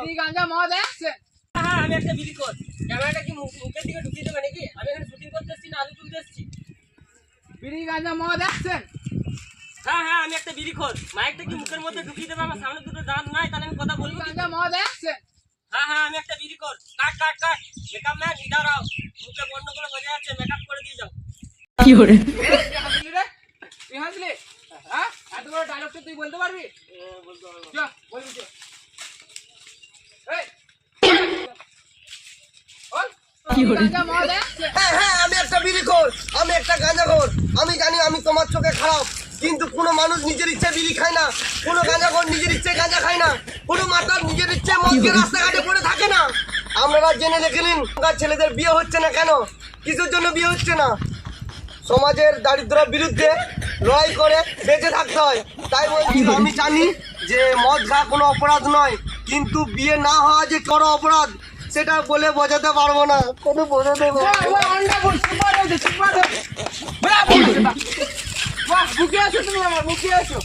বিড়ি গাঁজা মদ আছে? হ্যাঁ আমি একটা বিড়ি কর। ক্যামেরাটা কি মুখের দিকে ঢুকিয়ে দেবে নাকি? আমি এখানে শুটিং করতে এসেছি না আলু তুলতে এসেছি? বিড়ি গাঁজা মদ আছে? হ্যাঁ হ্যাঁ আমি একটা বিড়ি কর। মাইকটা কি মুখের মধ্যে ঢুকিয়ে দেবে? আমার সামনে দুটো দাঁত নাই, তাহলে আমি কথা বিড়ি বলবো কি? গাঁজা মদ আছে? হ্যাঁ হ্যাঁ আমি একটা বিড়ি কর। কাট কাট কাট। মেকআপ ম্যান ইধার আও। মুখে বন্ধ করে বসে আছে, মেকআপ করে দিয়ে যাও। কি করে হাসলি রে? তুই হাসলি? হ্যাঁ এত বড় ডায়লগটা তুই বলতে পারবি? বলতে পারবো। চ বলবি চ। এই বল কি গাঁজা মদ আছে? হ্যাঁ হ্যাঁ আমি একটা বিড়িখোর, আমি একটা গাঁজাখোর। আমি জানি আমি তোমার চোখে খারাপ, কিন্তু কোনো মানুষ নিজের ইচ্ছে বিড়ি খায় না, কোনো গাঁজাখোর নিজের ইচ্ছে গাঁজা খায় না, কোনো মাতাল নিজের ইচ্ছে মদকে রাস্তাঘাটে পড়ে থাকে না। আপনারা জেনে রেখে নিন, ছেলেদের বিয়ে হচ্ছে না কেন, কিছুর জন্য বিয়ে হচ্ছে না? সমাজের দারিদ্র্যের বিরুদ্ধে লড়াই করে বেঁচে থাকতে হয়। তাই বলছি, আমি জানি যে মদ খাওয়া কোনো অপরাধ নয়, কিন্তু বিয়ে না হওয়া যে বড় অপরাধ সেটা বলে বোঝাতে পারবো না, কোনো বোঝাতে পারবো না। বাহ ওয়ান্ডারফুল সুপার হয়েছে সুপার। বাহ বুকে আছো তুমি, আমার বুকে আছো।